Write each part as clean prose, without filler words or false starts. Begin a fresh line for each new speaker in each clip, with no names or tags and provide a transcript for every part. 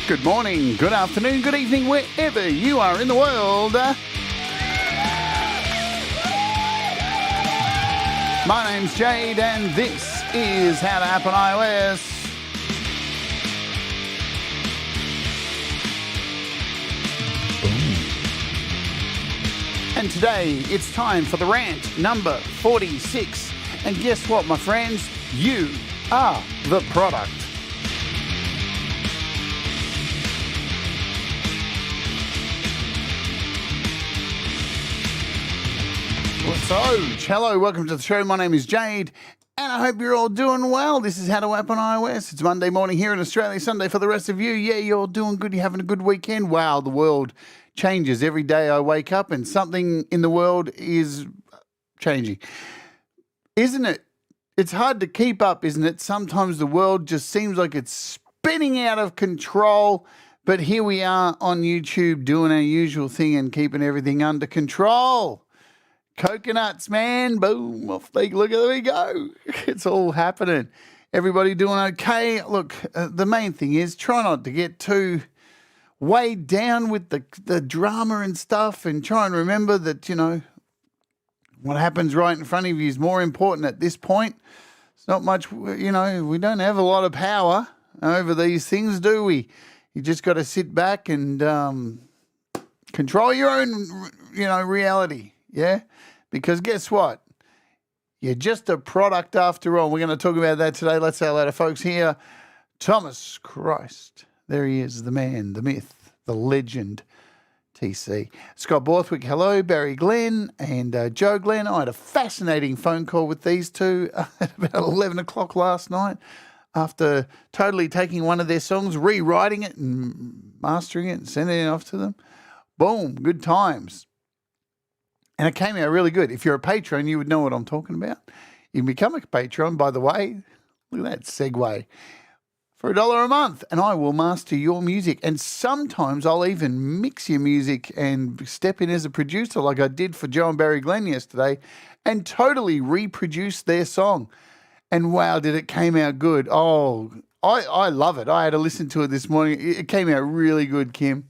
Good morning, good afternoon, good evening, wherever you are in the world. My name's Jade, and this is How to App on iOS. And today, it's time for the rant number 46. And guess what, my friends? You are the product. So, hello, welcome to the show. My name is Jade, and I hope you're all doing well. This is How to App on iOS. It's Monday morning here in Australia, Sunday for the rest of you. Yeah, you're all doing good. You're having a good weekend. Wow, the world changes. Every day I wake up and something in the world is changing. Isn't it? It's hard to keep up, isn't it? Sometimes the world just seems like it's spinning out of control, but here we are on YouTube doing our usual thing and keeping everything under control. Coconuts, man. Boom. Off they look, there we go. It's all happening. Everybody doing okay? Look, the main thing is try not to get too weighed down with the drama and stuff, and try and remember that, you know, what happens right in front of you is more important at this point. It's not much, you know, we don't have a lot of power over these things, do we? You just got to sit back and control your own, you know, reality. Yeah, because guess what? You're just a product after all. We're going to talk about that today. Let's say hello to folks here. Thomas Christ. There he is, the man, the myth, the legend, TC. Scott Borthwick, hello. Barry Glenn and Joe Glenn. I had a fascinating phone call with these two at about 11 o'clock last night after totally taking one of their songs, rewriting it and mastering it and sending it off to them. Boom, good times. And it came out really good. If you're a patron, you would know what I'm talking about. You can become a patron, by the way. Look at that segue. For $1 a month, and I will master your music. And sometimes I'll even mix your music and step in as a producer like I did for Joe and Barry Glenn yesterday and totally reproduce their song. And wow, did it came out good. Oh, I love it. I had to listen to it this morning. It came out really good, Kim.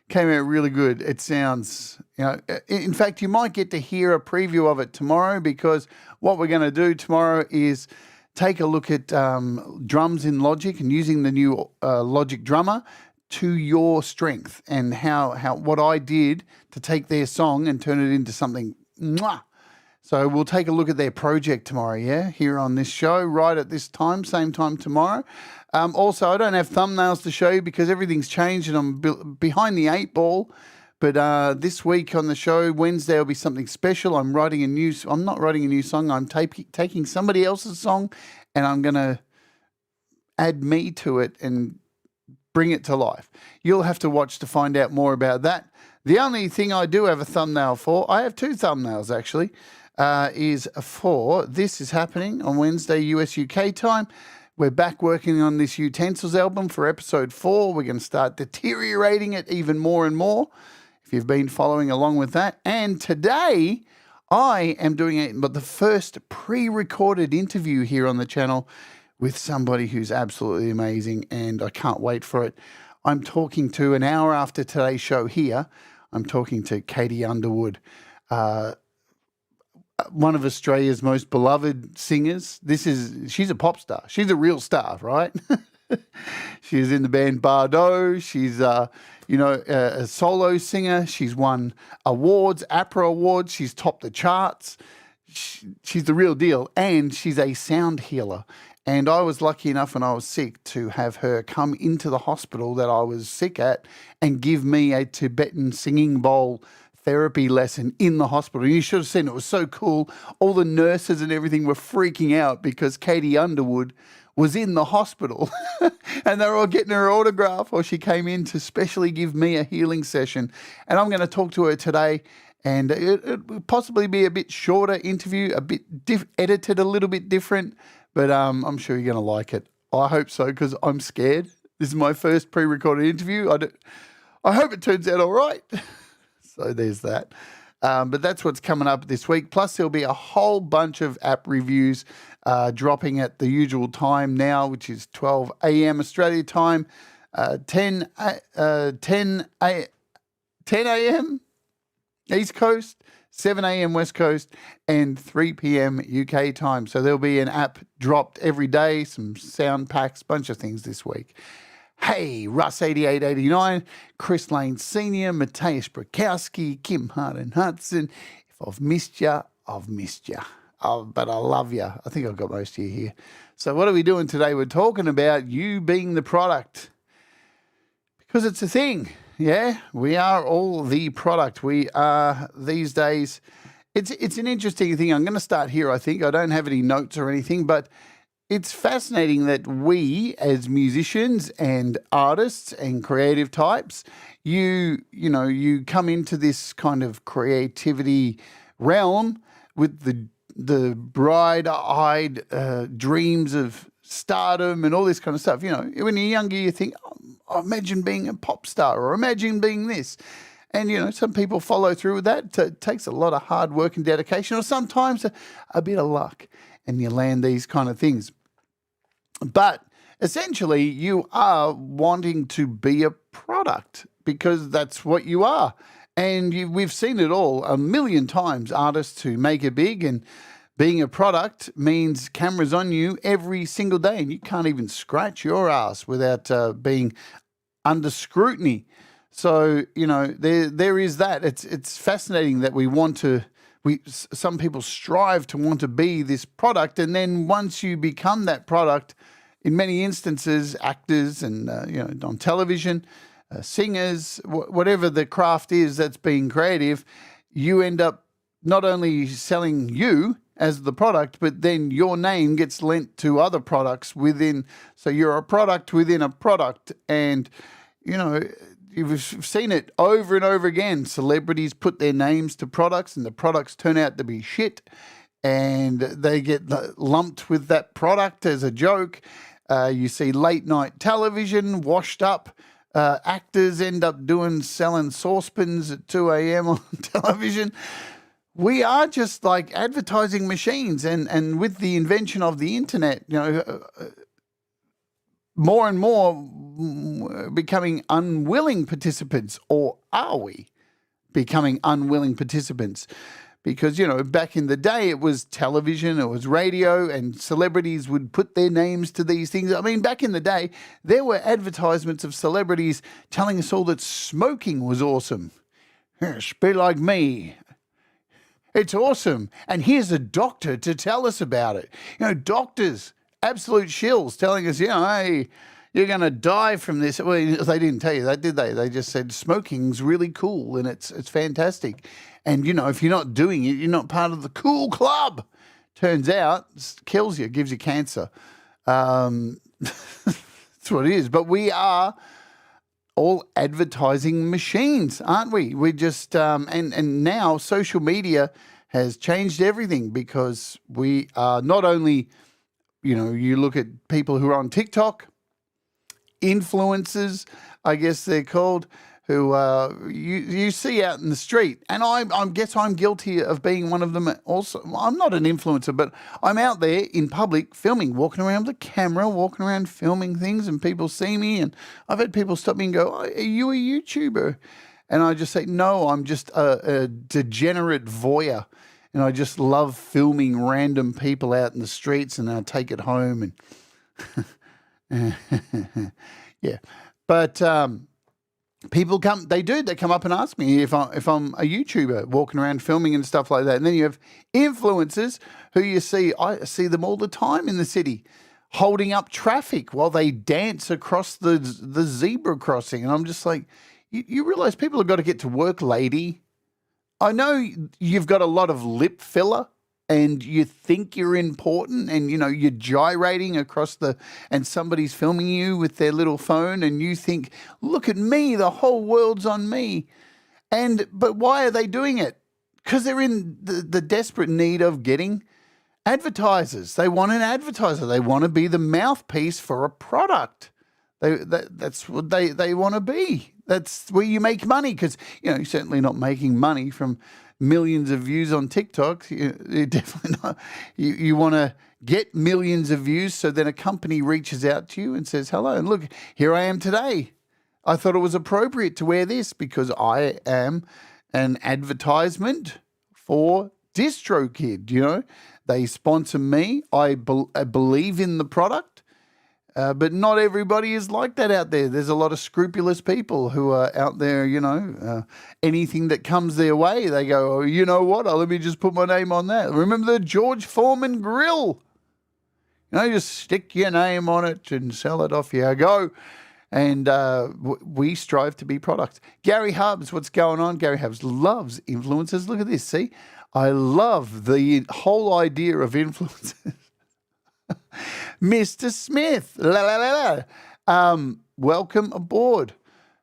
Came out really good. It sounds, you know, in fact, you might get to hear a preview of it tomorrow, because what we're going to do tomorrow is take a look at drums in Logic and using the new Logic drummer to your strength, and how what I did to take their song and turn it into something. Mwah. So we'll take a look at their project tomorrow, yeah, here on this show, right at this time, same time tomorrow. Also, I don't have thumbnails to show you because everything's changed and I'm behind the 8 ball. But this week on the show, Wednesday, will be something special. I'm not writing a new song. I'm taking somebody else's song and I'm going to add me to it and bring it to life. You'll have to watch to find out more about that. The only thing I do have a thumbnail for, I have 2 thumbnails actually, is for This Is Happening on Wednesday, US UK time. We're back working on this Utensils album for episode 4. We're going to start deteriorating it even more and more, if you've been following along with that. And today, I am doing the first pre-recorded interview here on the channel with somebody who's absolutely amazing, and I can't wait for it. I'm talking to, an hour after today's show here, I'm talking to Katie Underwood, one of Australia's most beloved singers. She's a pop star. She's a real star, right? She's in the band Bardot. She's, a solo singer. She's won awards, APRA awards. She's topped the charts. She's the real deal. And she's a sound healer. And I was lucky enough when I was sick to have her come into the hospital that I was sick at and give me a Tibetan singing bowl therapy lesson in the hospital. You should have seen it. It was so cool. All the nurses and everything were freaking out because Katie Underwood was in the hospital and they were all getting her autograph, or she came in to specially give me a healing session. And I'm going to talk to her today, and it will possibly be a bit shorter interview, a bit edited a little bit different, but I'm sure you're going to like it. I hope so, because I'm scared. This is my first pre-recorded interview. I hope it turns out all right. So there's that. But that's what's coming up this week. Plus, there'll be a whole bunch of app reviews dropping at the usual time now, which is 12 a.m. Australia time. 10 a.m. East Coast, 7 a.m. West Coast, and 3 p.m. UK time. So there'll be an app dropped every day, some sound packs, bunch of things this week. Hey, Russ8889, Chris Lane Sr., Matthias Brakowski, Kim Harden Hudson. If I've missed you, I've missed you. Oh, but I love you. I think I've got most of you here. So what are we doing today? We're talking about you being the product. Because it's a thing. Yeah, we are all the product. We are these days. It's an interesting thing. I'm going to start here, I think. I don't have any notes or anything, but it's fascinating that we as musicians and artists and creative types, you come into this kind of creativity realm with the bright-eyed dreams of stardom and all this kind of stuff. You know, when you're younger, you think, oh, imagine being a pop star or imagine being this. And, you know, some people follow through with that. It takes a lot of hard work and dedication, or sometimes a bit of luck, and you land these kind of things. But essentially, you are wanting to be a product because that's what you are. And we've seen it all a million times, artists who make it big, and being a product means cameras on you every single day, and you can't even scratch your ass without being under scrutiny. So, you know, there is that. It's fascinating that some people strive to want to be this product, and then once you become that product, in many instances, actors and on television, singers, whatever the craft is that's being creative, you end up not only selling you as the product, but then your name gets lent to other products within. So you're a product within a product, and you've seen it over and over again. Celebrities put their names to products, and the products turn out to be shit, and they get lumped with that product as a joke. You see late night television washed up. Actors end up selling saucepans at 2 a.m. on television. We are just like advertising machines, and with the invention of the internet, more and more becoming unwilling participants, or are we becoming unwilling participants? Because, back in the day, it was television, it was radio, and celebrities would put their names to these things. I mean, back in the day, there were advertisements of celebrities telling us all that smoking was awesome. Yes, be like me. It's awesome. And here's a doctor to tell us about it. Doctors, absolute shills telling us, hey, you're going to die from this. Well, they didn't tell you that, did they? They just said smoking's really cool and it's fantastic. And, if you're not doing it, you're not part of the cool club. Turns out, it kills you, gives you cancer. That's what it is. But we are all advertising machines, aren't we? We just and now social media has changed everything, because we are not only, you look at people who are on TikTok, influencers, I guess they're called, who you see out in the street, and I guess I'm guilty of being one of them also. I'm not an influencer, but I'm out there in public filming, walking around with a camera, walking around filming things, and people see me, and I've had people stop me and go, are you a YouTuber? And I just say, no, I'm just a degenerate voyeur, and I just love filming random people out in the streets, and I take it home, and yeah. But people come up and ask me if I'm a YouTuber walking around filming and stuff like that. And then you have influencers who I see them all the time in the city, holding up traffic while they dance across the zebra crossing. And I'm just like, you realize people have got to get to work, lady. I know you've got a lot of lip filler, and you think you're important, and you're gyrating across and somebody's filming you with their little phone, and you think, look at me, the whole world's on me. But why are they doing it? Because they're in the desperate need of getting advertisers. They want an advertiser. They want to be the mouthpiece for a product. That's what they want to be. That's where you make money, because you're certainly not making money from millions of views on TikTok. You definitely not. You want to get millions of views, so then a company reaches out to you and says, hello, and look, here I am today. I thought it was appropriate to wear this because I am an advertisement for DistroKid. You know, they sponsor me. I believe in the product, but not everybody is like that out there. There's a lot of scrupulous people who are out there, you know, anything that comes their way, they go, oh, you know what, let me just put my name on that. Remember the George Foreman grill? You know, just stick your name on it and sell it, off you go. And we strive to be products. Gary Hubbs, what's going on? Gary Hubbs loves influencers. Look at this. See, I love the whole idea of influencers. Mr. Smith, la la la la. Welcome aboard.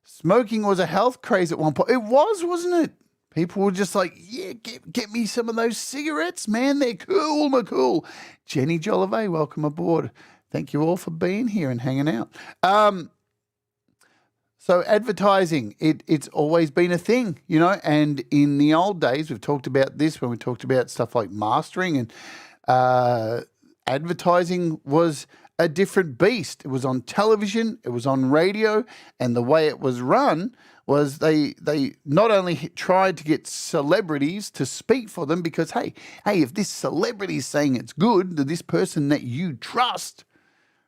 Smoking was a health craze at one point. It was, wasn't it? People were just like, yeah, get me some of those cigarettes, man. They're cool, cool. Jenny Jolivet, welcome aboard. Thank you all for being here and hanging out. So advertising, it's always been a thing, you know, and in the old days, we've talked about this when we talked about stuff like mastering, and advertising was a different beast. It was on television, it was on radio, and the way it was run was they not only tried to get celebrities to speak for them because, hey, if this celebrity is saying it's good, that this person that you trust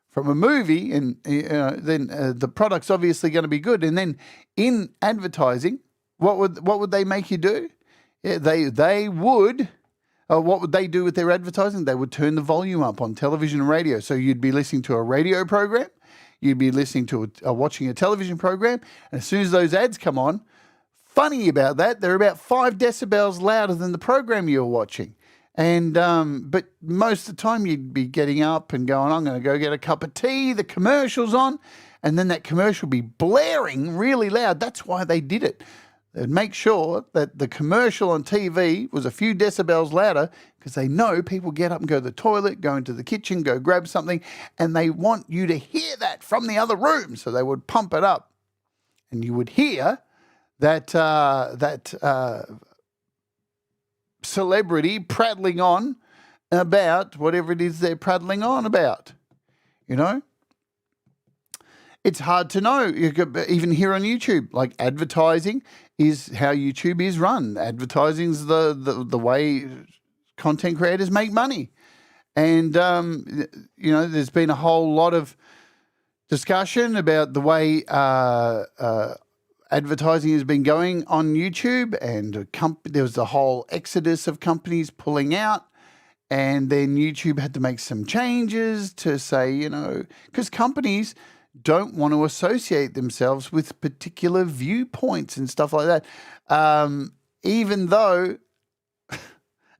from a movie, and then the product's obviously going to be good. And then in advertising, what would they make you do? Yeah, they would. What would they do with their advertising? They would turn the volume up on television and radio. So you'd be listening to a radio program, you'd be listening to watching a television program, and as soon as those ads come on, funny about that, they're about 5 decibels louder than the program you're watching. And but most of the time you'd be getting up and going, I'm going to go get a cup of tea, the commercial's on, and then that commercial will be blaring really loud. That's why they did it. They'd make sure that the commercial on TV was a few decibels louder because they know people get up and go to the toilet, go into the kitchen, go grab something, and they want you to hear that from the other room. So they would pump it up, and you would hear that celebrity prattling on about whatever it is they're prattling on about, you know. It's hard to know. You could, even here on YouTube, like advertising is how YouTube is run. Advertising is the way content creators make money. And, you know, there's been a whole lot of discussion about the way advertising has been going on YouTube, and there was the whole exodus of companies pulling out, and then YouTube had to make some changes to say, you know, because companies don't want to associate themselves with particular viewpoints and stuff like that. Even though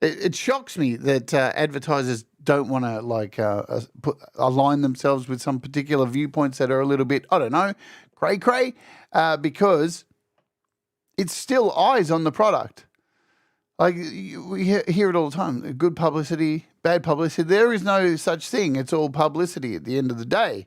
it shocks me that advertisers don't want to align themselves with some particular viewpoints that are a little bit, I don't know, cray, because it's still eyes on the product. Like, we hear it all the time, good publicity, bad publicity. There is no such thing. It's all publicity at the end of the day.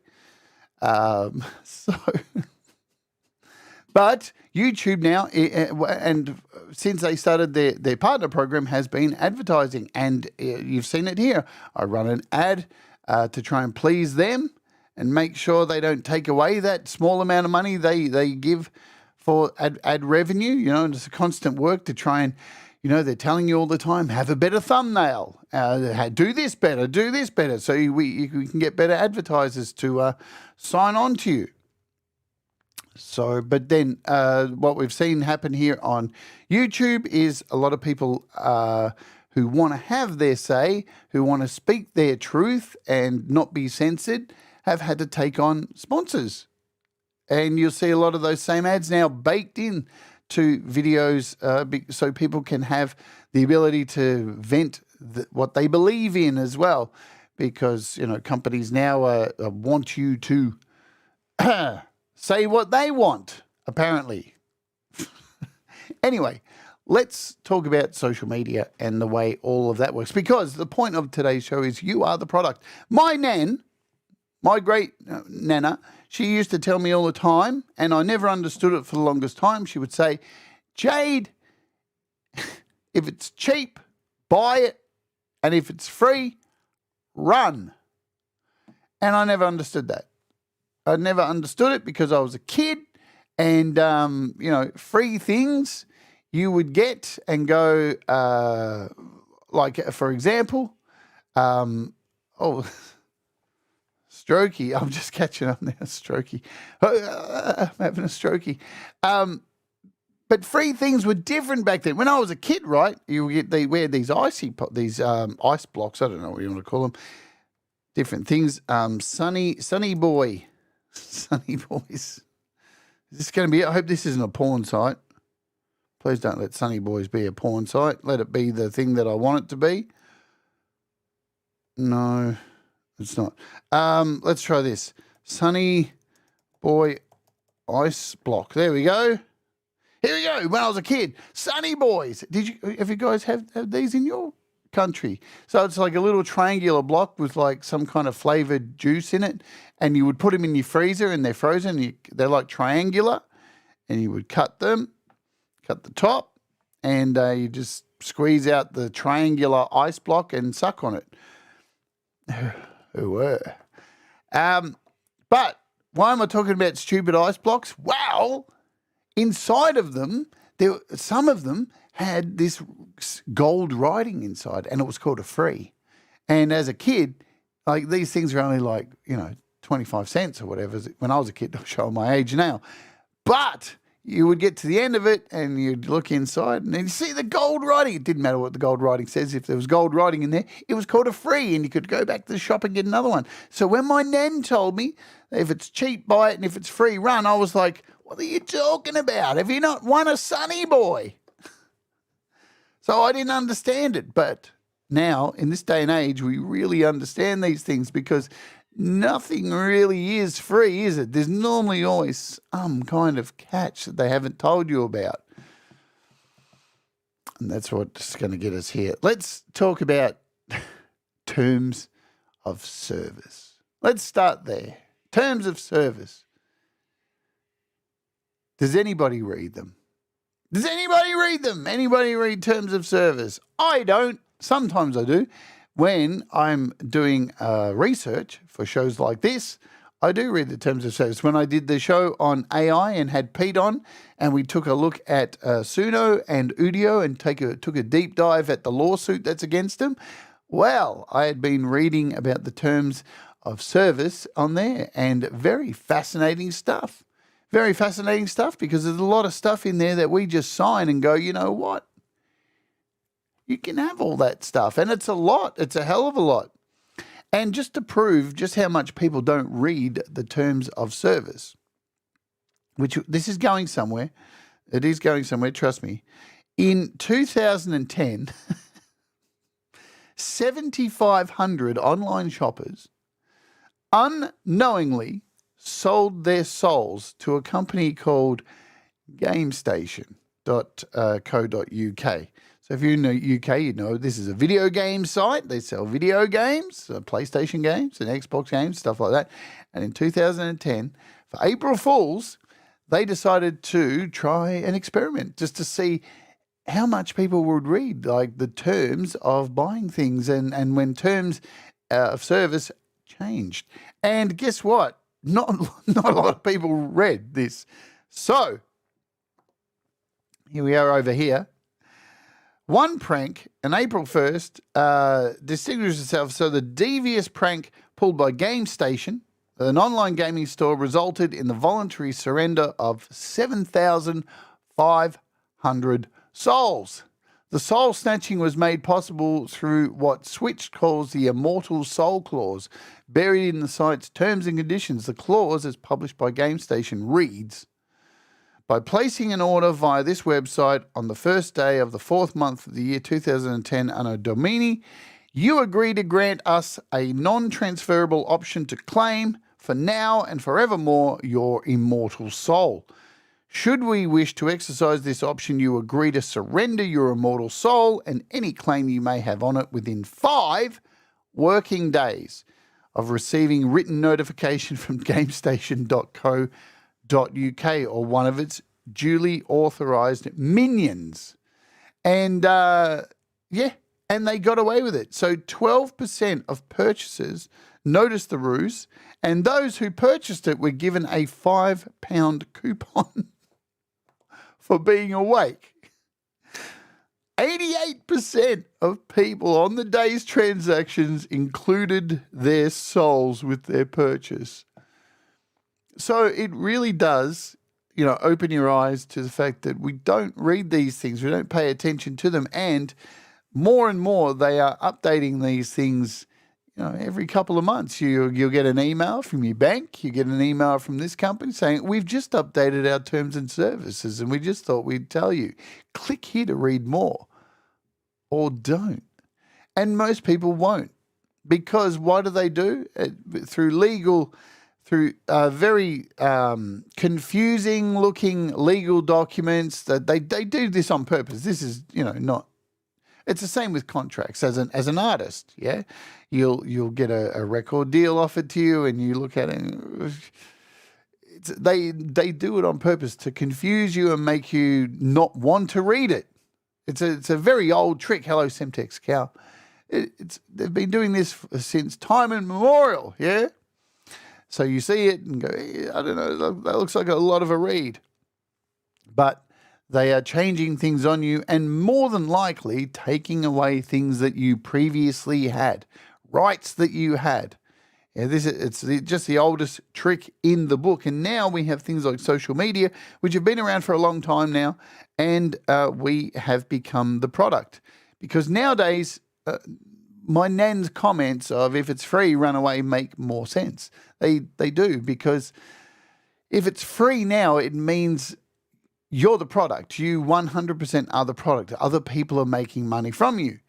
But YouTube now, and since they started their partner program, has been advertising, and you've seen it here. I run an ad to try and please them and make sure they don't take away that small amount of money they give for ad revenue. You know, and it's a constant work to try and, you know, they're telling you all the time, have a better thumbnail, do this better, so we can get better advertisers to sign on to you. So, but then what we've seen happen here on YouTube is a lot of people who want to have their say, who want to speak their truth and not be censored, have had to take on sponsors. And you'll see a lot of those same ads now baked in to videos so people can have the ability to vent what they believe in as well, because, you know, companies now want you to say what they want, apparently. Anyway, let's talk about social media and the way all of that works, because the point of today's show is you are the product. My nan, my great nana, she used to tell me all the time, and I never understood it for the longest time. She would say, Jade, If it's cheap, buy it. And if it's free, run. And I never understood that. I never understood it because I was a kid and, free things you would get and go, for example, Strokey. I'm just catching up now, Strokey. I'm having a strokey. But free things were different back then. When I was a kid, right, we had these ice blocks. I don't know what you want to call them. Different things. Sunny Boy. Sunny Boys. Is this going to be it? I hope this isn't a porn site. Please don't let Sunny Boys be a porn site. Let it be the thing that I want it to be. No, it's not. Let's try this. Sunny Boy Ice Block. There we go. Here we go. When I was a kid, Sunny Boys. Have you guys have these in your country? So it's like a little triangular block with like some kind of flavored juice in it, and you would put them in your freezer and they're frozen. They're like triangular, and you would cut the top, and you just squeeze out the triangular ice block and suck on it. But why am I talking about stupid ice blocks? Well, inside of them, some of them had this gold writing inside, and it was called a free. And as a kid, like these things are only like 25 cents or whatever. When I was a kid, I'm showing my age now, but you would get to the end of it and you'd look inside and then you see the gold writing. It didn't matter what the gold writing says. If there was gold writing in there, it was called a free and you could go back to the shop and get another one. So when my nan told me, if it's cheap, buy it, and if it's free, run, I was like, what are you talking about? Have you not won a Sunny Boy? So I didn't understand it. But now, in this day and age, we really understand these things because nothing really is free, is it? There's normally always some kind of catch that they haven't told you about. And that's what's going to get us here. Let's talk about terms of service. Let's start there. Terms of service. Does anybody read them? Does anybody read them? Anybody read terms of service? I don't. Sometimes I do. When I'm doing research for shows like this, I do read the terms of service. When I did the show on AI and had Pete on, and we took a look at Suno and Udio and took a deep dive at the lawsuit that's against them, well, I had been reading about the terms of service on there, and very fascinating stuff. Very fascinating stuff because there's a lot of stuff in there that we just sign and go, you know what? You can have all that stuff. And it's a lot. It's a hell of a lot. And just to prove just how much people don't read the terms of service, which this is going somewhere. It is going somewhere, trust me. In 2010, 7,500 online shoppers unknowingly sold their souls to a company called GameStation.co.uk. So if you're in the UK, you know this is a video game site. They sell video games, PlayStation games and Xbox games, stuff like that. And in 2010, for April Fools, they decided to try an experiment just to see how much people would read, like the terms of buying things and when terms of service changed. And guess what? Not a lot of people read this. So here we are over here. One prank on April 1st distinguished itself. So the devious prank pulled by GameStation, an online gaming store, resulted in the voluntary surrender of 7,500 souls. The soul snatching was made possible through what Switch calls the Immortal Soul Clause. Buried in the site's terms and conditions, the clause, as published by GameStation, reads, by placing an order via this website on the first day of the fourth month of the year 2010 Anno Domini, you agree to grant us a non-transferable option to claim, for now and forevermore, your immortal soul. Should we wish to exercise this option, you agree to surrender your immortal soul and any claim you may have on it within 5 working days of receiving written notification from GameStation.co.uk or one of its duly authorised minions. And yeah, and they got away with it. So 12% of purchasers noticed the ruse, and those who purchased it were given a £5 coupon for being awake. 88% of people on the day's transactions included their souls with their purchase. So it really does, open your eyes to the fact that we don't read these things, we don't pay attention to them, and more they are updating these things. Every couple of months you'll get an email from your bank, you get an email from this company saying, we've just updated our terms and services and we just thought we'd tell you. Click here to read more. Or don't. And most people won't. Because what do? Through very confusing looking legal documents, that they do this on purpose. This is, not. It's the same with contracts as an artist, yeah? You'll get a record deal offered to you and you look at it and they do it on purpose to confuse you and make you not want to read it. It's a very old trick. Hello, Semtex Cow. They've been doing this since time immemorial, yeah? So you see it and go, I don't know, that looks like a lot of a read. But they are changing things on you and more than likely taking away things that you previously had, rights that you had. Yeah, it's just the oldest trick in the book. And now we have things like social media, which have been around for a long time now, and we have become the product. Because nowadays, my nan's comments of if it's free, run away, make more sense. They do, because if it's free now, it means you're the product. You 100% are the product. Other people are making money from you.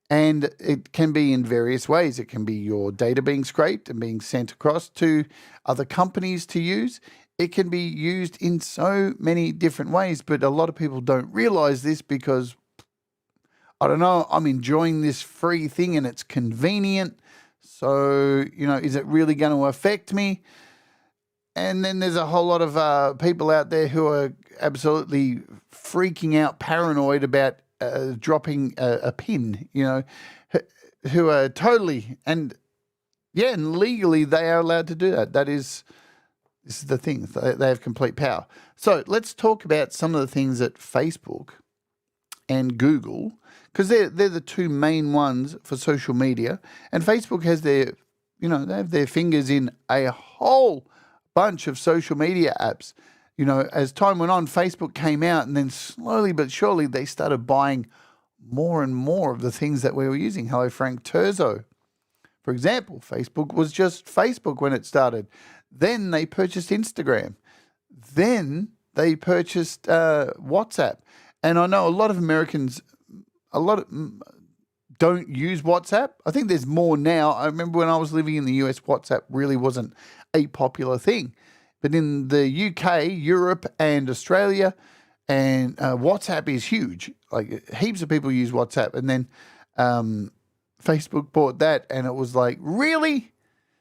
And it can be in various ways. It can be your data being scraped and being sent across to other companies to use. It can be used in so many different ways, but a lot of people don't realize this because, I don't know, I'm enjoying this free thing and it's convenient. So, is it really going to affect me? And then there's a whole lot of people out there who are absolutely freaking out, paranoid about dropping a pin, who are totally, and legally they are allowed to do that. This is the thing. They have complete power. So let's talk about some of the things that Facebook and Google, because they're the two main ones for social media, and Facebook has their, they have their fingers in a whole bunch of social media apps. As time went on, Facebook came out and then slowly but surely they started buying more and more of the things that we were using. Hello, Frank Terzo. For example, Facebook was just Facebook when it started. Then they purchased Instagram. Then they purchased WhatsApp. And I know a lot of Americans, don't use WhatsApp. I think there's more now. I remember when I was living in the US, WhatsApp really wasn't a popular thing. But in the UK, Europe, and Australia, and WhatsApp is huge. Like heaps of people use WhatsApp. And then Facebook bought that, and it was like, really?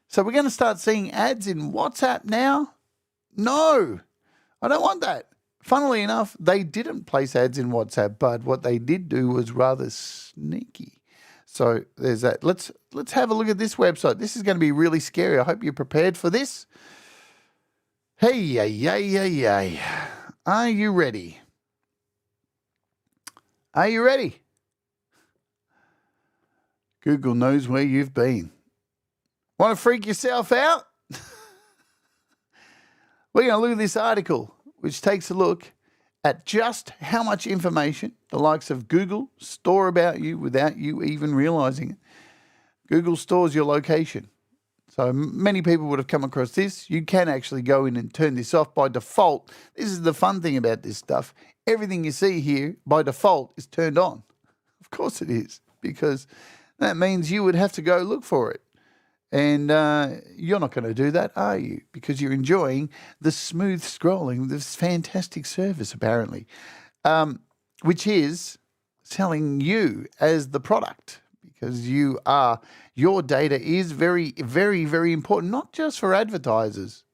So we're going to start seeing ads in WhatsApp now? No, I don't want that. Funnily enough, they didn't place ads in WhatsApp, but what they did do was rather sneaky. So there's that. Let's have a look at this website. This is going to be really scary. I hope you're prepared for this. Hey. Are you ready? Are you ready? Google knows where you've been. Want to freak yourself out? We're going to look at this article, which takes a look at just how much information the likes of Google store about you without you even realizing it. Google stores your location. So many people would have come across this. You can actually go in and turn this off by default. This is the fun thing about this stuff. Everything you see here by default is turned on. Of course it is, because that means you would have to go look for it. And you're not going to do that, are you? Because you're enjoying the smooth scrolling of this fantastic service, apparently, which is selling you as the product, because your data is very, very, very important, not just for advertisers,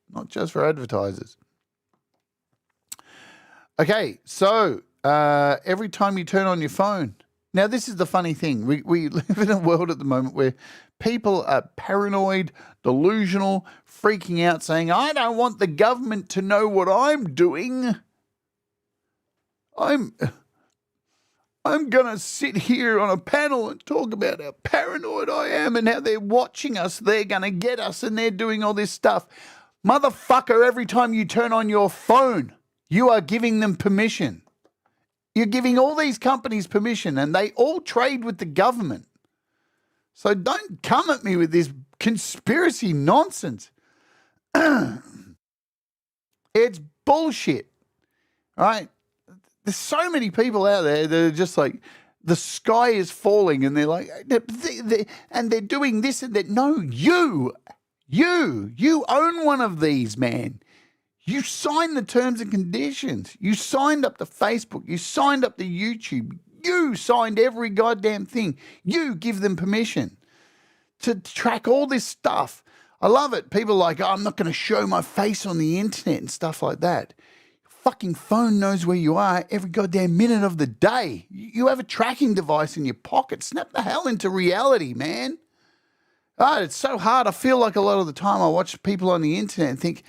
Okay, so every time you turn on your phone. Now, this is the funny thing. We live in a world at the moment where people are paranoid, delusional, freaking out, saying, I don't want the government to know what I'm doing. I'm going to sit here on a panel and talk about how paranoid I am and how they're watching us. They're going to get us and they're doing all this stuff. Motherfucker, every time you turn on your phone, you are giving them permission. You're giving all these companies permission and they all trade with the government. So don't come at me with this conspiracy nonsense. It's bullshit, right? There's so many people out there that are just like, the sky is falling and they're like, and they're doing this and that. No, you own one of these, man. You signed the terms and conditions. You signed up to Facebook. You signed up to YouTube. You signed every goddamn thing. You give them permission to track all this stuff. I love it. People are like, oh, I'm not going to show my face on the internet and stuff like that. Your fucking phone knows where you are every goddamn minute of the day. You have a tracking device in your pocket. Snap the hell into reality, man. Oh, it's so hard. I feel like a lot of the time I watch people on the internet and think,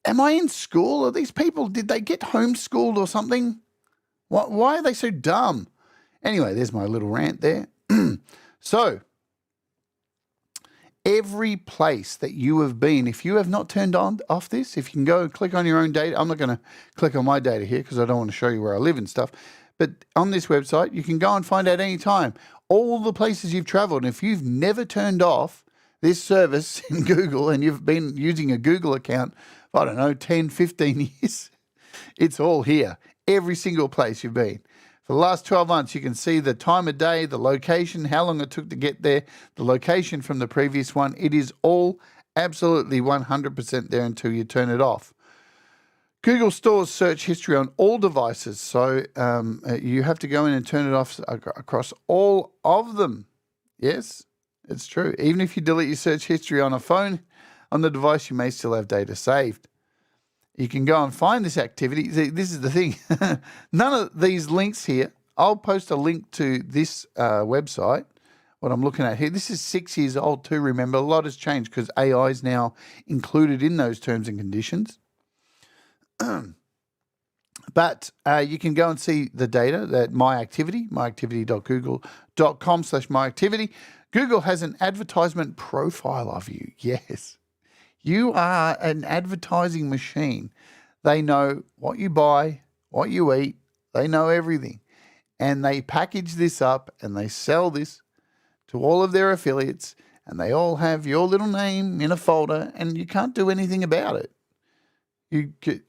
am I in school? Are these people, did they get homeschooled or something? Why are they so dumb? Anyway, there's my little rant there. So, every place that you have been, if you have not turned off this, if you can go and click on your own data, I'm not going to click on my data here because I don't want to show you where I live and stuff, but on this website, you can go and find out any time all the places you've traveled. And if you've never turned off this service in Google and you've been using a Google account, I don't know, 10, 15 years, it's all here. Every single place you've been. For the last 12 months, you can see the time of day, the location, how long it took to get there, the location from the previous one. It is all absolutely 100% there until you turn it off. Google stores search history on all devices, so you have to go in and turn it off across all of them. Yes, it's true. Even if you delete your search history on a phone, on the device, you may still have data saved. You can go and find this activity. This is the thing. None of these links here, I'll post a link to this website, what I'm looking at here. This is 6 years old too, remember. A lot has changed because AI is now included in those terms and conditions. But you can go and see the data that myactivity.google.com/myactivity. Google has an advertisement profile of you. Yes. You are an advertising machine. They know what you buy, what you eat. They know everything. And they package this up and they sell this to all of their affiliates. And they all have your little name in a folder and you can't do anything about it.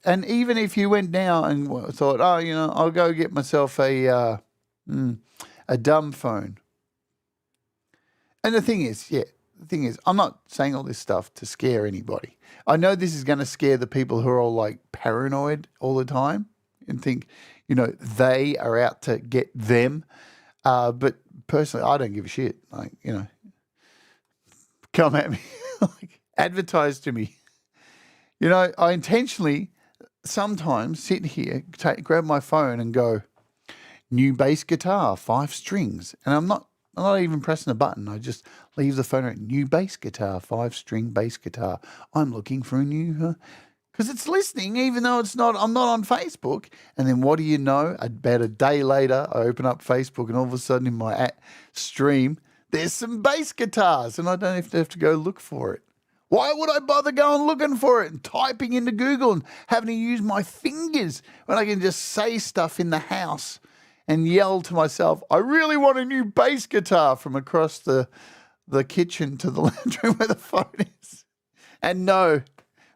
And even if you went down and thought, oh, I'll go get myself a dumb phone. And the thing is, I'm not saying all this stuff to scare anybody. I know this is going to scare the people who are all like paranoid all the time and think, they are out to get them. But personally, I don't give a shit. Like, come at me, like, advertise to me. I intentionally sometimes sit here, grab my phone and go, new bass guitar, 5 strings. And I'm not even pressing a button. I just leave the phone at new bass guitar, 5-string bass guitar. I'm looking for a new, because it's listening, even though I'm not on Facebook. And then what do you know? About a day later, I open up Facebook and all of a sudden in my stream, there's some bass guitars and I don't have to go look for it. Why would I bother going looking for it and typing into Google and having to use my fingers when I can just say stuff in the house and yell to myself, I really want a new bass guitar from across the kitchen to the lounge room where the phone is. And no,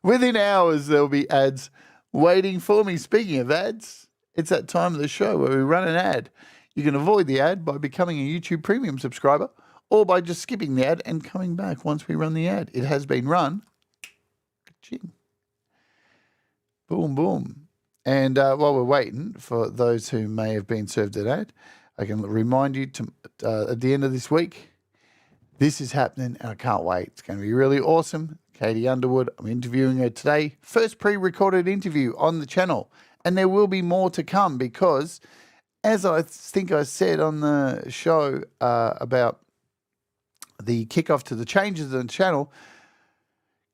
within hours there'll be ads waiting for me. Speaking of ads, it's that time of the show where we run an ad. You can avoid the ad by becoming a YouTube Premium subscriber or by just skipping the ad and coming back once we run the ad. It has been run. Ka-ching. Boom, boom. And while we're waiting for those who may have been served an ad, I can remind you to at the end of this week, this is happening and I can't wait. It's going to be really awesome. Katie Underwood, I'm interviewing her today. First pre-recorded interview on the channel. And there will be more to come because, as I think I said on the show about the kickoff to the changes in the channel,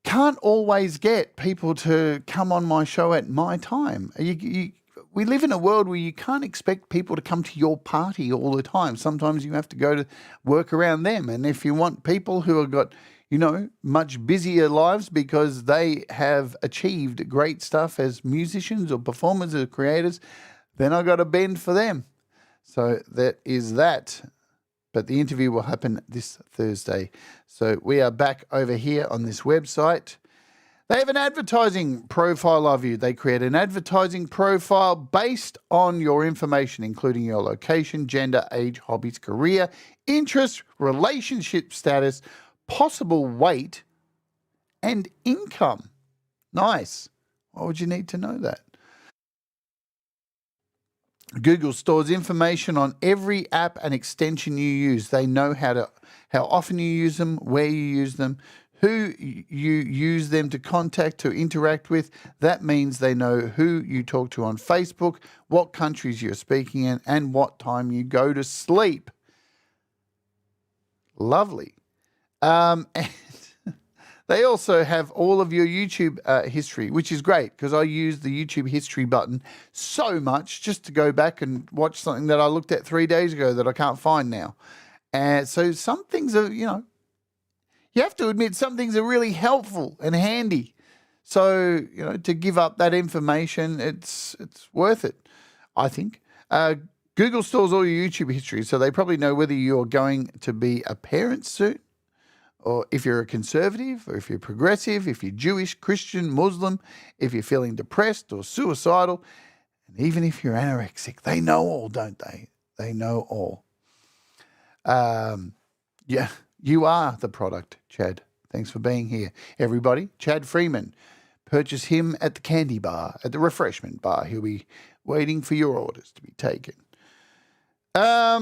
can't always get people to come on my show at my time. We live in a world where you can't expect people to come to your party all the time. Sometimes you have to go to work around them. And if you want people who have got, much busier lives because they have achieved great stuff as musicians or performers or creators, then I got to bend for them. So that is that. But the interview will happen this Thursday. So we are back over here on this website. They have an advertising profile of you. They create an advertising profile based on your information, including your location, gender, age, hobbies, career, interests, relationship status, possible weight, and income. Nice. Why would you need to know that? Google stores information on every app and extension you use. They know how often you use them, where you use them, who you use them to contact, to interact with. That means they know who you talk to on Facebook, what countries you're speaking in, and what time you go to sleep. Lovely. And they also have all of your YouTube history, which is great because I use the YouTube history button so much just to go back and watch something that I looked at 3 days ago that I can't find now. And so some things are, you have to admit some things are really helpful and handy. So, to give up that information, it's worth it, I think. Google stores all your YouTube history, so they probably know whether you're going to be a parent soon, or if you're a conservative, or if you're progressive, if you're Jewish, Christian, Muslim, if you're feeling depressed or suicidal, and even if you're anorexic. They know all, don't they? They know all. Yeah, you are the product, Chad. Thanks for being here. Everybody, Chad Freeman. Purchase him at the candy bar, at the refreshment bar. He'll be waiting for your orders to be taken. Now,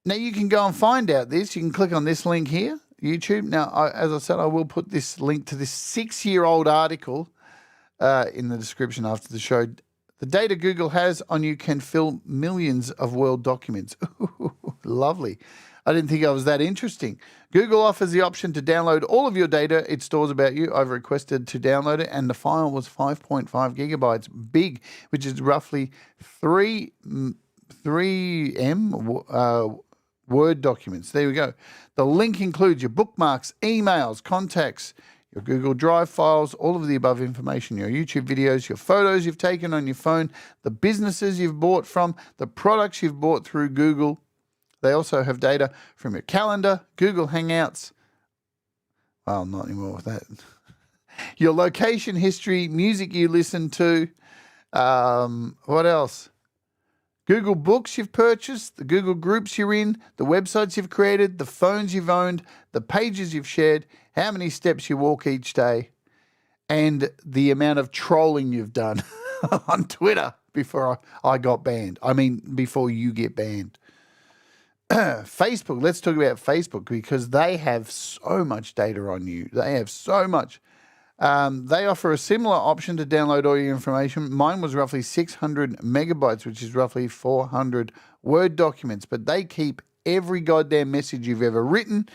you can go and find out this. You can click on this link here, YouTube. Now, as I said, I will put this link to this 6-year-old article in the description after the show. The data Google has on you can fill millions of Word documents. Lovely. I didn't think I was that interesting. Google offers the option to download all of your data it stores about you. I've requested to download it, and the file was 5.5 gigabytes big, which is roughly 3 M Word documents. There we go. The link includes your bookmarks, emails, contacts, your Google Drive files, all of the above information, your YouTube videos, your photos you've taken on your phone, the businesses you've bought from, the products you've bought through Google. They also have data from your calendar, Google Hangouts. Well, not anymore with that. Your location history, music you listen to. What else? Google Books you've purchased, the Google Groups you're in, the websites you've created, the phones you've owned, the pages you've shared, how many steps you walk each day, and the amount of trolling you've done on Twitter before I got banned. I mean, before you get banned. Facebook, let's talk about Facebook because they have so much data on you. They have so much. They offer a similar option to download all your information. Mine was roughly 600 megabytes, which is roughly 400 Word documents. But they keep every goddamn message you've ever written,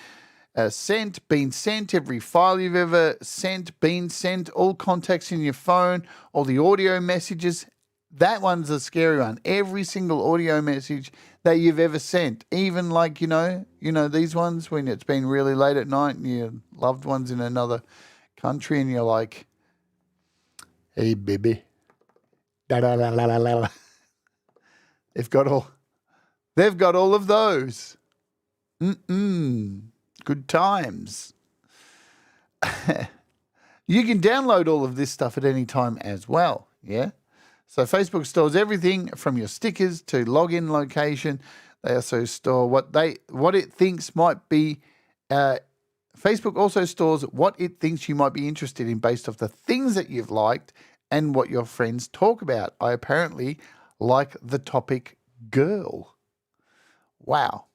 been sent, every file you've ever sent, been sent, all contacts in your phone, all the audio messages. That one's a scary one. Every single audio message that you've ever sent, even like, these ones when it's been really late at night and your loved one's in another country and you're like, hey, baby. Da, da, da, da, da, da. They've got all of those. Good times. You can download all of this stuff at any time as well, yeah? So Facebook stores everything from your stickers to login location. They also store what it thinks might be. Facebook also stores what it thinks you might be interested in based off the things that you've liked and what your friends talk about. I apparently like the topic girl. Wow.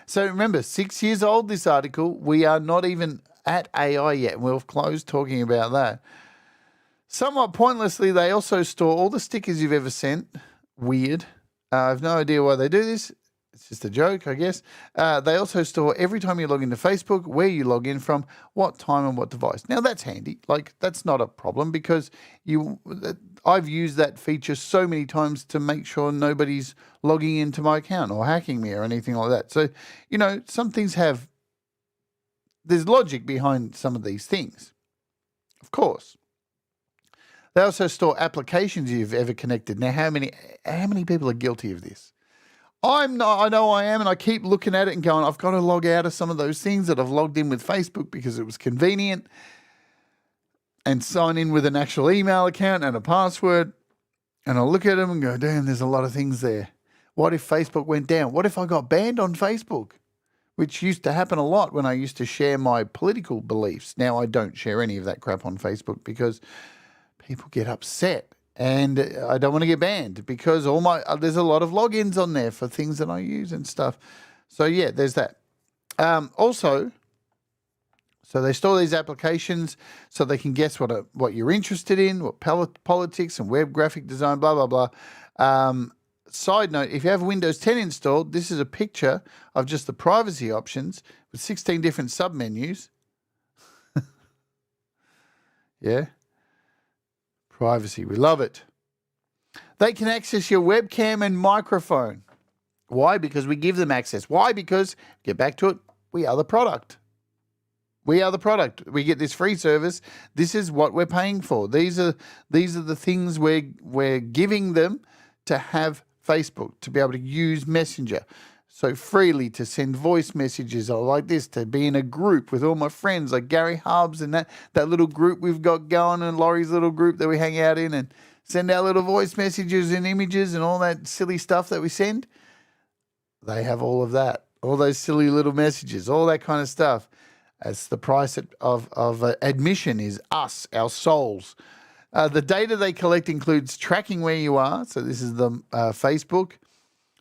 So remember, 6 years old, this article. We are not even at AI yet. We've closed talking about that. Somewhat pointlessly, they also store all the stickers you've ever sent. Weird. I have no idea why they do this. It's just a joke, I guess. They also store every time you log into Facebook, where you log in from, what time and what device. Now, that's handy. Like, that's not a problem because I've used that feature so many times to make sure nobody's logging into my account or hacking me or anything like that. So, some things there's logic behind some of these things, of course. They also store applications you've ever connected. Now, how many people are guilty of this? I'm not. I know I am, and I keep looking at it and going, I've got to log out of some of those things that I've logged in with Facebook because it was convenient, and sign in with an actual email account and a password. And I look at them and go, damn, there's a lot of things there. What if Facebook went down? What if I got banned on Facebook? Which used to happen a lot when I used to share my political beliefs. Now I don't share any of that crap on Facebook because people get upset, and I don't want to get banned because there's a lot of logins on there for things that I use and stuff. So yeah, there's that. Also, so they store these applications so they can guess what you're interested in, what politics and web graphic design, blah blah blah. Side note: if you have Windows 10 installed, this is a picture of just the privacy options with 16 different submenus. Yeah. Privacy, we love it. They can access your webcam and microphone. Why? Because we give them access. Why? Because, get back to it, we are the product. We are the product. We get this free service. This is what we're paying for. These are the things we're giving them to have Facebook, to be able to use Messenger so freely, to send voice messages or like this, to be in a group with all my friends like Gary Hubbs and that little group we've got going, and Laurie's little group that we hang out in, and send our little voice messages and images and all that silly stuff that we send. They have all of that, all those silly little messages, all that kind of stuff. That's the price of admission, is us, our souls. The data they collect includes tracking where you are. So this is the Facebook.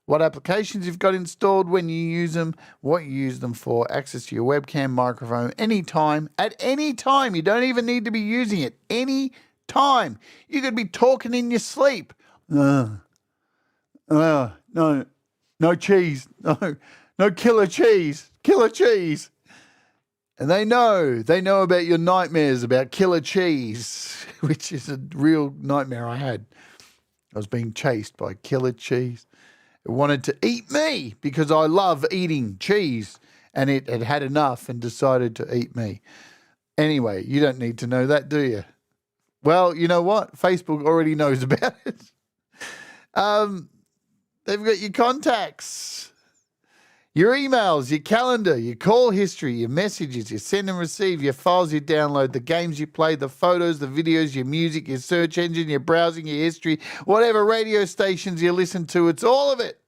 What applications you've got installed, when you use them, what you use them for, access to your webcam, microphone, anytime, at any time. You don't even need to be using it. Any time. You could be talking in your sleep. No cheese. No killer cheese. Killer cheese. And they know about your nightmares about killer cheese, which is a real nightmare I had. I was being chased by killer cheese. It wanted to eat me because I love eating cheese, and it had had enough and decided to eat me. Anyway, you don't need to know that, do you? Well, you know what? Facebook already knows about it. They've got your contacts, your emails, your calendar, your call history, your messages, your send and receive, your files you download, the games you play, the photos, the videos, your music, your search engine, your browsing, your history, whatever radio stations you listen to. It's all of it.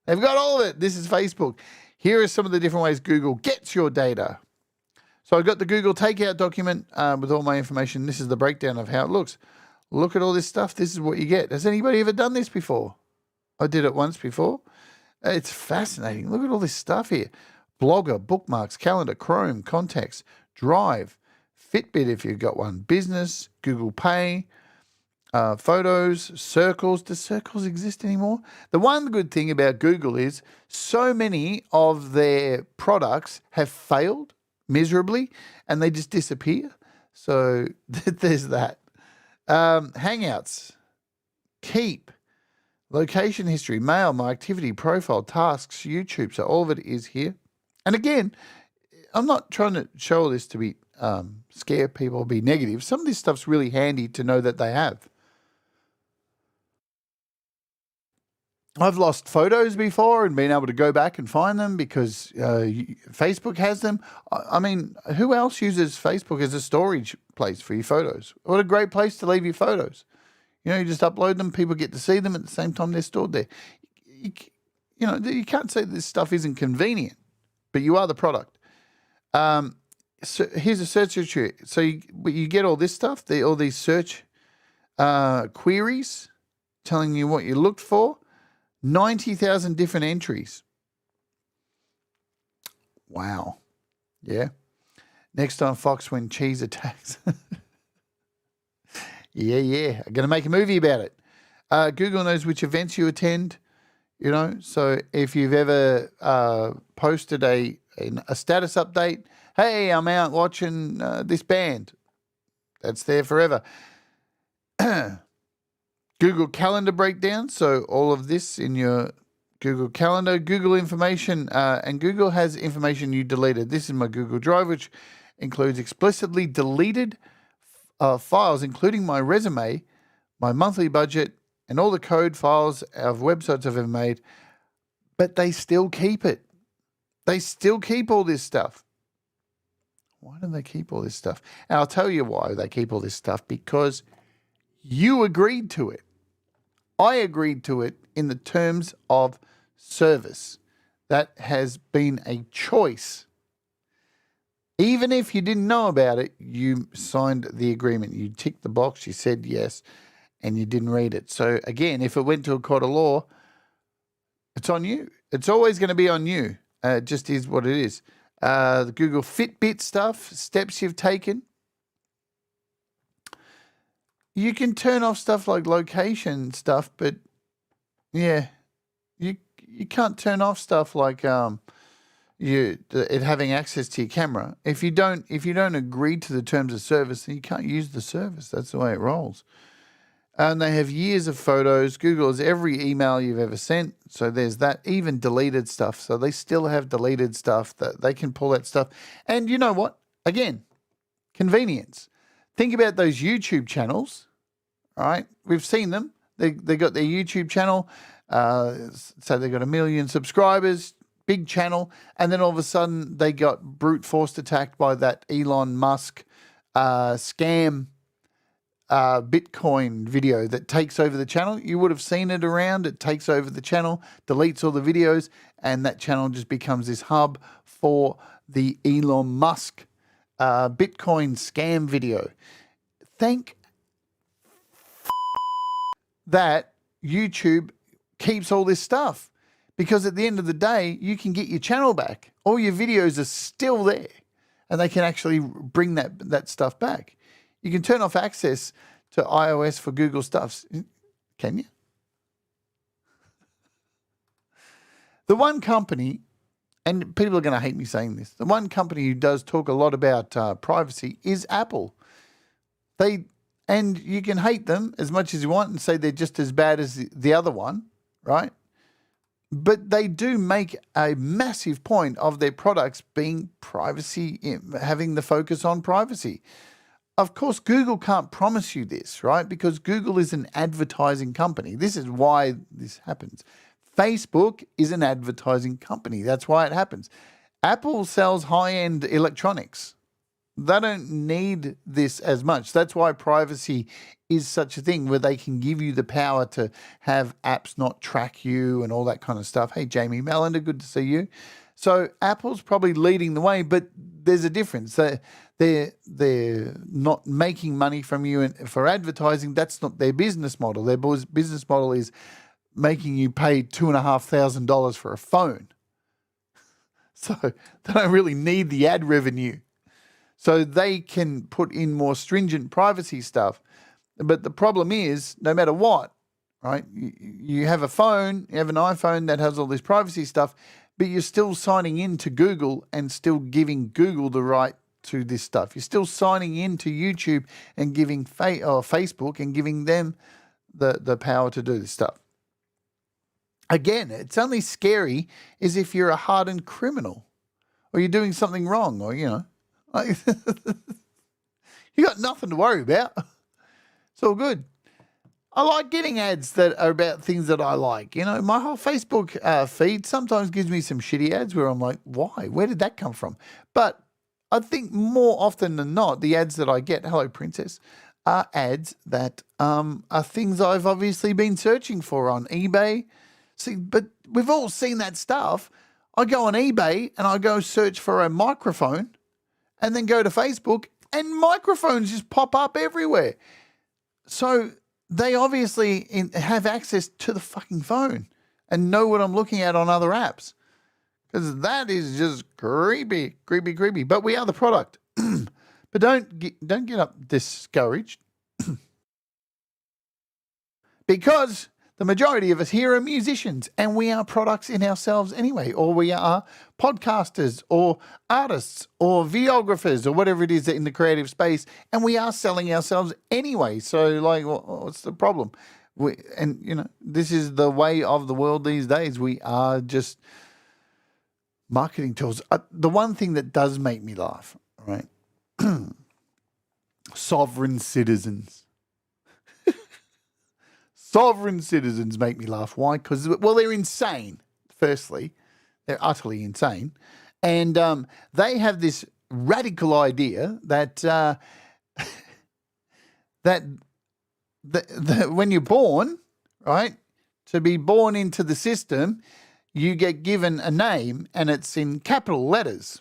They've got all of it. This is Facebook. Here are some of the different ways Google gets your data. So I've got the Google Takeout document with all my information. This is the breakdown of how it looks. Look at all this stuff. This is what you get. Has anybody ever done this before? I did it once before. It's fascinating. Look at all this stuff here. Blogger, bookmarks, calendar, Chrome, contacts, Drive, Fitbit if you've got one, business, Google Pay, photos, circles. Do circles exist anymore? The one good thing about Google is so many of their products have failed miserably and they just disappear. So there's that. Hangouts, Keep, location history, mail, my activity, profile, tasks, YouTube. So all of it is here. And again, I'm not trying to show all this to be scare people or be negative. Some of this stuff's really handy to know that they have. I've lost photos before and been able to go back and find them because Facebook has them. I mean, who else uses Facebook as a storage place for your photos? What a great place to leave your photos. You just upload them, people get to see them at the same time they're stored there. You can't say this stuff isn't convenient, but you are the product. So here's a search history. So you get all this stuff, all these search queries telling you what you looked for. 90,000 different entries. Wow. Yeah. Next on Fox when cheese attacks. Yeah. I'm going to make a movie about it. Google knows which events you attend, So if you've ever posted a status update, hey, I'm out watching this band, that's there forever. Google Calendar breakdown. So all of this in your Google Calendar, Google information, and Google has information you deleted. This is my Google Drive, which includes explicitly deleted files, including my resume, my monthly budget, and all the code files of websites I've ever made. But they still keep it. They still keep all this stuff. Why do they keep all this stuff? And I'll tell you why they keep all this stuff. Because you agreed to it. I agreed to it in the terms of service. That has been a choice. Even if you didn't know about it, you signed the agreement. You ticked the box, you said yes, and you didn't read it. So again, if it went to a court of law, it's on you. It's always going to be on you. It just is what it is. The Google Fitbit stuff, steps you've taken. You can turn off stuff like location stuff, but yeah, you can't turn off stuff like it having access to your camera. If you don't agree to the terms of service, then you can't use the service. That's the way it rolls. And they have years of photos. Google has every email you've ever sent. So there's that, even deleted stuff. So they still have deleted stuff that they can pull that stuff. And you know what? Again, convenience. Think about those YouTube channels, right? We've seen them. They got their YouTube channel. So they got 1 million subscribers, big channel. And then all of a sudden they got brute force attacked by that Elon Musk scam Bitcoin video that takes over the channel. You would have seen it around. It takes over the channel, deletes all the videos, and that channel just becomes this hub for the Elon Musk Bitcoin scam video. Thank that YouTube keeps all this stuff, because at the end of the day, you can get your channel back. All your videos are still there, and they can actually bring that stuff back. You can turn off access to iOS for Google stuff. Can you? The one company, and people are going to hate me saying this, the one company who does talk a lot about privacy is Apple. And you can hate them as much as you want and say they're just as bad as the other one, right? But they do make a massive point of their products being privacy, having the focus on privacy. Of course, Google can't promise you this, right? Because Google is an advertising company. This is why this happens. Facebook is an advertising company. That's why it happens. Apple sells high-end electronics. They don't need this as much. That's why privacy is such a thing, where they can give you the power to have apps not track you and all that kind of stuff. Hey, Jamie Melander, good to see you. So Apple's probably leading the way, but there's a difference. They're not making money from you for advertising. That's not their business model. Their business model is making you pay $2,500 for a phone. So they don't really need the ad revenue. So they can put in more stringent privacy stuff. But the problem is, no matter what, right? You have a phone, you have an iPhone that has all this privacy stuff, but you're still signing in to Google and still giving Google the right to this stuff. You're still signing in to YouTube and giving Facebook and giving them the power to do this stuff. Again, it's only scary is if you're a hardened criminal or you're doing something wrong, or, you got nothing to worry about. It's all good. I like getting ads that are about things that I like. My whole Facebook feed sometimes gives me some shitty ads where I'm like, why? Where did that come from? But I think more often than not, the ads that I get, hello, princess, are ads that are things I've obviously been searching for on eBay. See, but we've all seen that stuff. I go on eBay and I go search for a microphone and then go to Facebook and microphones just pop up everywhere. So they obviously have access to the fucking phone and know what I'm looking at on other apps, because that is just creepy. But we are the product. But don't get up discouraged. Because the majority of us here are musicians and we are products in ourselves anyway, or we are podcasters or artists or videographers or whatever it is in the creative space, and we are selling ourselves anyway. So, like, what's the problem? This is the way of the world these days. We are just marketing tools. The one thing that does make me laugh, right? Sovereign citizens. Sovereign citizens make me laugh. Why? Because, well, they're insane, firstly. They're utterly insane. And they have this radical idea that when you're born, right, to be born into the system, you get given a name and it's in capital letters,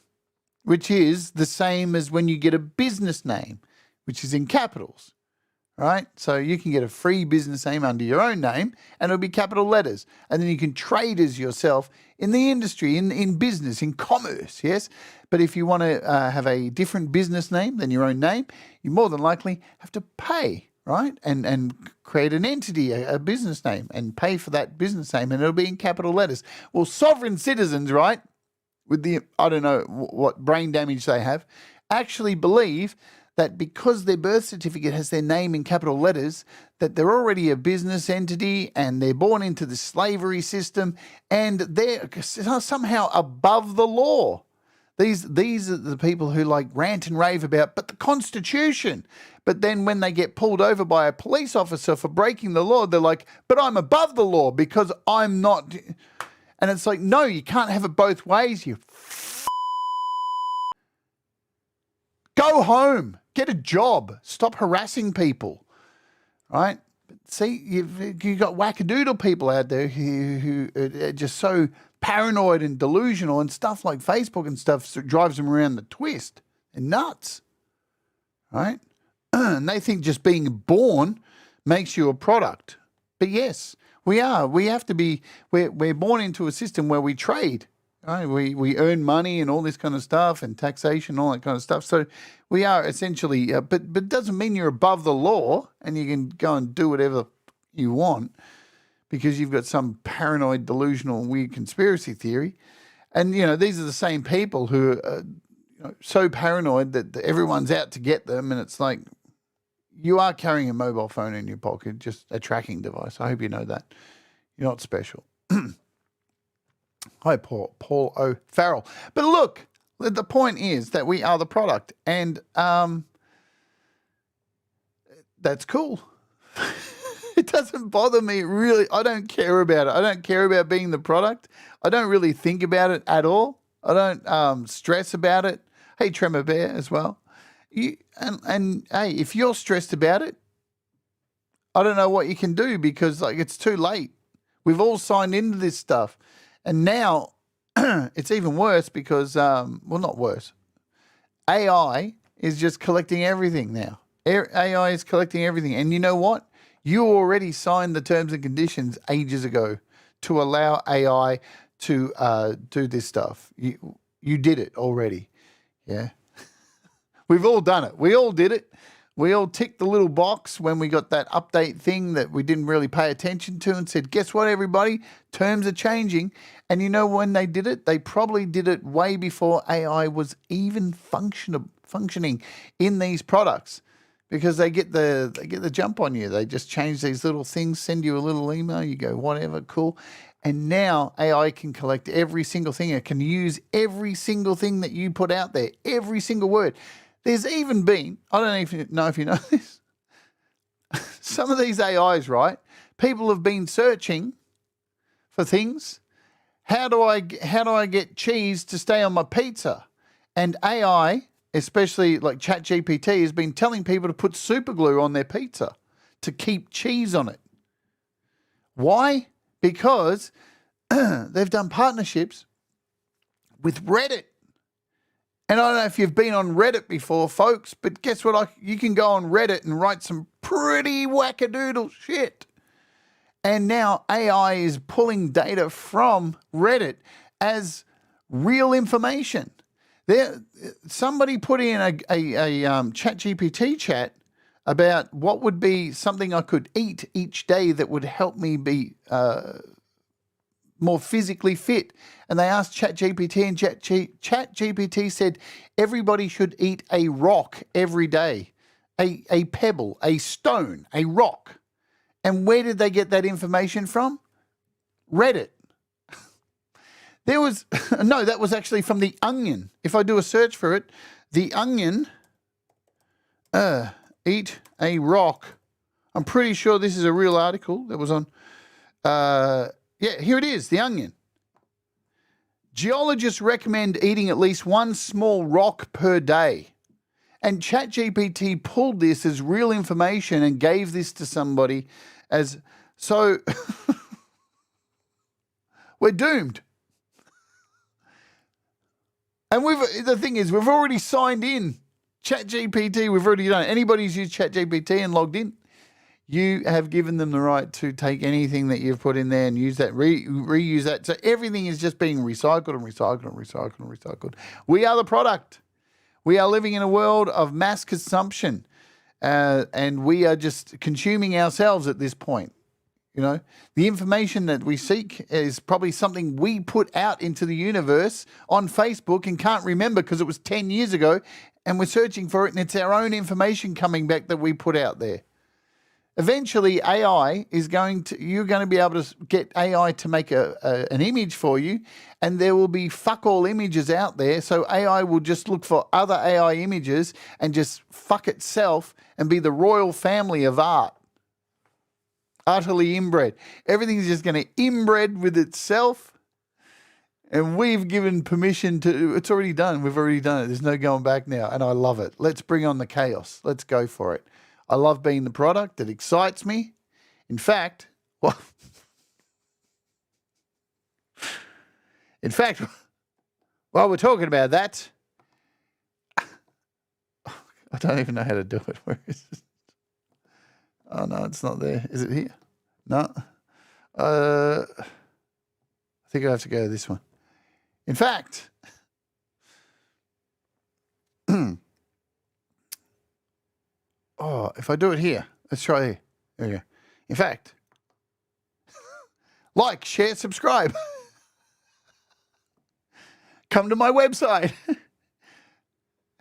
which is the same as when you get a business name, which is in capitals. Right? So you can get a free business name under your own name and it'll be capital letters. And then you can trade as yourself in the industry, in business, in commerce, yes? But if you want to have a different business name than your own name, you more than likely have to pay, right? And create an entity, a business name, and pay for that business name, and it'll be in capital letters. Well, sovereign citizens, right, with the, I don't know what brain damage they have, actually believe that because their birth certificate has their name in capital letters, that they're already a business entity and they're born into the slavery system and they're somehow above the law. These are the people who like rant and rave about, but the Constitution. But then when they get pulled over by a police officer for breaking the law, they're like, but I'm above the law because I'm not. And it's like, no, you can't have it both ways, you Go home, get a job, stop harassing people, right? See, you've got wackadoodle people out there who are just so paranoid and delusional, and stuff like Facebook and stuff drives them around the twist and nuts, right? And they think just being born makes you a product. But yes, we are. We have to be, we're born into a system where we trade. Right? We earn money and all this kind of stuff and taxation, all that kind of stuff. So we are essentially, but it doesn't mean you're above the law and you can go and do whatever you want because you've got some paranoid, delusional, weird conspiracy theory. And, these are the same people who are so paranoid that everyone's out to get them. And it's like, you are carrying a mobile phone in your pocket, just a tracking device. I hope you know that. You're not special. Hi, Paul O'Farrell. But look, the point is that we are the product, and that's cool. It doesn't bother me, really. I don't care about it. I don't care about being the product. I don't really think about it at all. I don't stress about it. Hey, Tremor Bear as well. And hey, if you're stressed about it, I don't know what you can do because it's too late. We've all signed into this stuff. And now it's even worse because, not worse. AI is just collecting everything now. AI is collecting everything. And you know what? You already signed the terms and conditions ages ago to allow AI to do this stuff. You did it already. Yeah. We've all done it. We all did it. We all ticked the little box when we got that update thing that we didn't really pay attention to and said, guess what, everybody? Terms are changing. And you know when they did it? They probably did it way before AI was even functioning in these products because they get the jump on you. They just change these little things, send you a little email, you go, whatever, cool. And now AI can collect every single thing. It can use every single thing that you put out there, every single word. There's even been, I don't even know if you know this, some of these AIs, right? People have been searching for things. How do I get cheese to stay on my pizza? And AI, especially like ChatGPT, has been telling people to put super glue on their pizza to keep cheese on it. Why? Because they've done partnerships with Reddit. And I don't know if you've been on Reddit before, folks, but guess what? You can go on Reddit and write some pretty wackadoodle shit. And now AI is pulling data from Reddit as real information. Somebody put in a ChatGPT chat about what would be something I could eat each day that would help me be more physically fit. And they asked ChatGPT, and ChatGPT said everybody should eat a rock every day, a pebble, a stone, a rock. And where did they get that information from? Reddit. There was, no, that was actually from The Onion. If I do a search for it, The Onion, eat a rock. I'm pretty sure this is a real article that was on, yeah, here it is, The Onion. Geologists recommend eating at least one small rock per day. And ChatGPT pulled this as real information and gave this to somebody as, so we're doomed. And the thing is, we've already signed in. ChatGPT, we've already done it. Anybody who's used ChatGPT and logged in, you have given them the right to take anything that you've put in there and use that, reuse that. So everything is just being recycled and recycled and recycled and recycled. We are the product. We are living in a world of mass consumption, and we are just consuming ourselves at this point. You know, the information that we seek is probably something we put out into the universe on Facebook and can't remember because it was 10 years ago, and we're searching for it, and it's our own information coming back that we put out there. Eventually, AI is you're going to be able to get AI to make an image for you, and there will be fuck all images out there. So AI will just look for other AI images and just fuck itself and be the royal family of art. Utterly inbred. Everything's just going to inbred with itself. And we've given permission to, it's already done. We've already done it. There's no going back now. And I love it. Let's bring on the chaos. Let's go for it. I love being the product. It excites me. In fact, while we're talking about that, I don't even know how to do it. Where is it? Oh, no, it's not there. Is it here? No. I think I have to go to this one. In fact, if I do it here, let's try here. There we go. In fact, like, share, subscribe. Come to my website.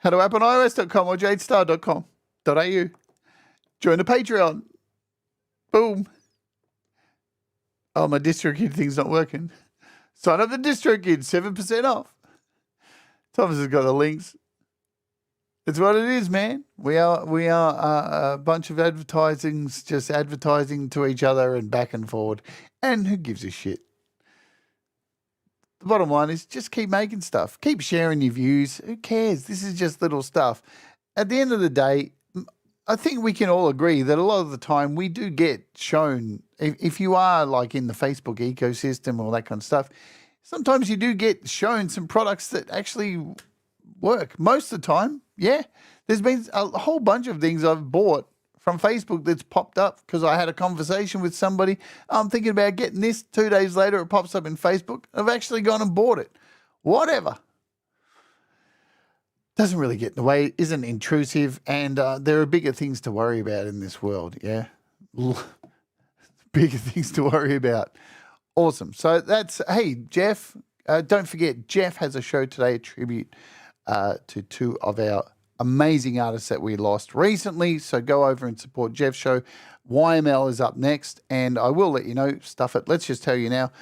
howtoaponios.com or jadestarr.com.au. Join the Patreon. Boom. Oh, my DistroKid thing's not working. Sign up the DistroKid, 7% off. Thomas has got the links. It's what it is, man. We are a bunch of advertisings, just advertising to each other and back and forward. And who gives a shit? The bottom line is just keep making stuff. Keep sharing your views. Who cares? This is just little stuff. At the end of the day, I think we can all agree that a lot of the time we do get shown, if you are like in the Facebook ecosystem or that kind of stuff, sometimes you do get shown some products that actually work. Most of the time, yeah. There's been a whole bunch of things I've bought from Facebook that's popped up because I had a conversation with somebody. I'm thinking about getting this. 2 days later, it pops up in Facebook. I've actually gone and bought it. Whatever. Doesn't really get in the way, isn't intrusive, and there are bigger things to worry about in this world, yeah? Bigger things to worry about. Awesome. So that's, hey, Jeff, don't forget, Jeff has a show today, a tribute to two of our amazing artists that we lost recently, so go over and support Jeff's show. YML is up next, and I will let you know, stuff it. Let's just tell you now.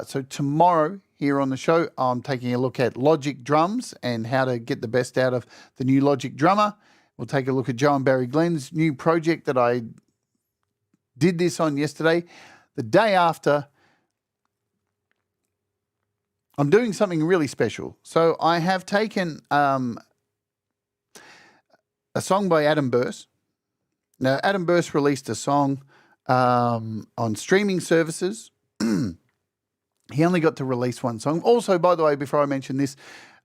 So tomorrow, here on the show, I'm taking a look at Logic drums and how to get the best out of the new Logic drummer. We'll take a look at Joe and Barry Glenn's new project that I did this on yesterday. The day after, I'm doing something really special. So I have taken a song by Adam Burse. Now, Adam Burse released a song on streaming services. He only got to release one song. Also, by the way, before I mention this,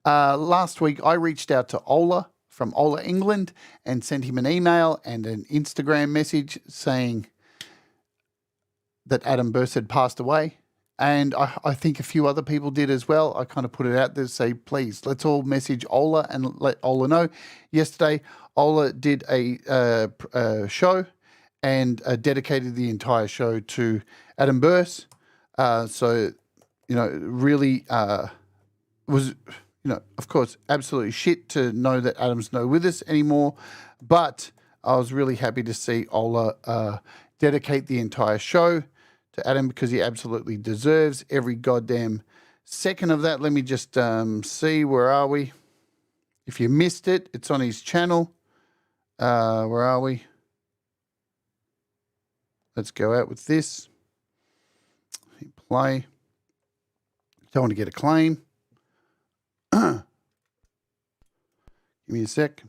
last week I reached out to Ola from Ola England and sent him an email and an Instagram message saying that Adam Burse had passed away. And I think a few other people did as well. I kind of put it out there to say, please, let's all message Ola and let Ola know. Yesterday, Ola did a show and dedicated the entire show to Adam Burse. So, really was, of course, absolutely shit to know that Adam's not with us anymore. But I was really happy to see Ola dedicate the entire show to Adam because he absolutely deserves every goddamn second of that. Let me just see, where are we? If you missed it, it's on his channel. Where are we? Let's go out with this. Hit play. Don't want to get a claim. Give me a sec.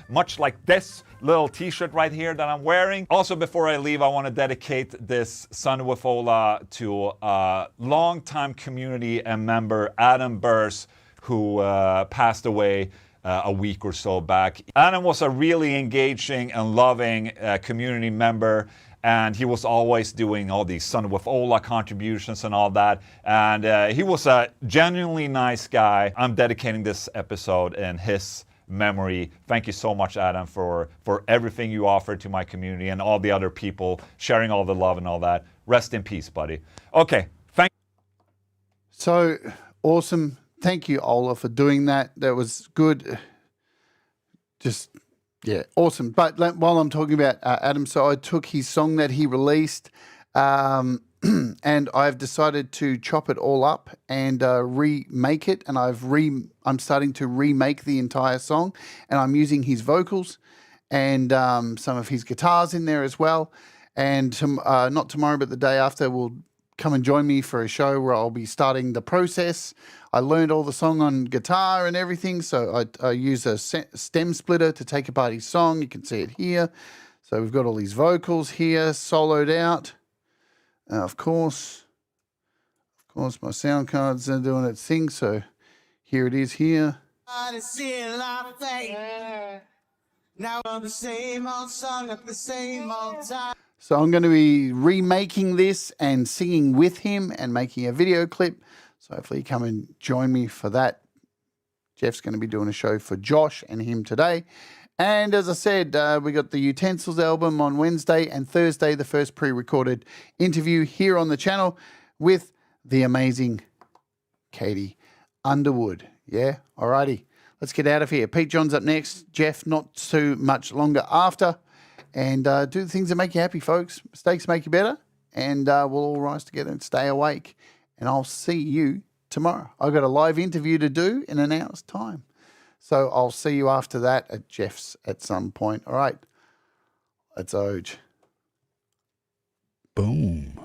Much like this little t-shirt right here that I'm wearing. Also, before I leave, I want to dedicate this Sunday with Ola to a longtime community and member, Adam Burse, who passed away a week or so back. Adam was a really engaging and loving community member, and he was always doing all these Sunday with Ola contributions and all that. And he was a genuinely nice guy. I'm dedicating this episode in his memory. Thank you so much, Adam, for everything you offered to my community and all the other people sharing all the love and all that. Rest in peace, buddy. Okay, thank you.
So awesome. Thank you, Ola, for doing that. That was good. Just, yeah, awesome. But while I'm talking about Adam, so I took his song that he released and I've decided to chop it all up and remake it. And I'm starting to remake the entire song, and I'm using his vocals and some of his guitars in there as well. And not tomorrow, but the day after, will come and join me for a show where I'll be starting the process. I learned all the song on guitar and everything, so I use a stem splitter to take apart his song. You can see it here. So we've got all these vocals here, soloed out. Of course, my sound cards are doing its thing, so here it is here. Now on the same old song at the same old time. So I'm going to be remaking this and singing with him and making a video clip. So hopefully come and join me for that. Jeff's going to be doing a show for Josh and him today. And as I said, we got the Utensils album on Wednesday and Thursday, the first pre-recorded interview here on the channel with the amazing Katie Underwood. Yeah, alrighty. Let's get out of here. Pete John's up next. Jeff not too much longer after. And do the things that make you happy, folks. Mistakes make you better. And we'll all rise together and stay awake. And I'll see you tomorrow. I've got a live interview to do in an hour's time. So I'll see you after that at Jeff's at some point. All right. Let's Oj. Boom.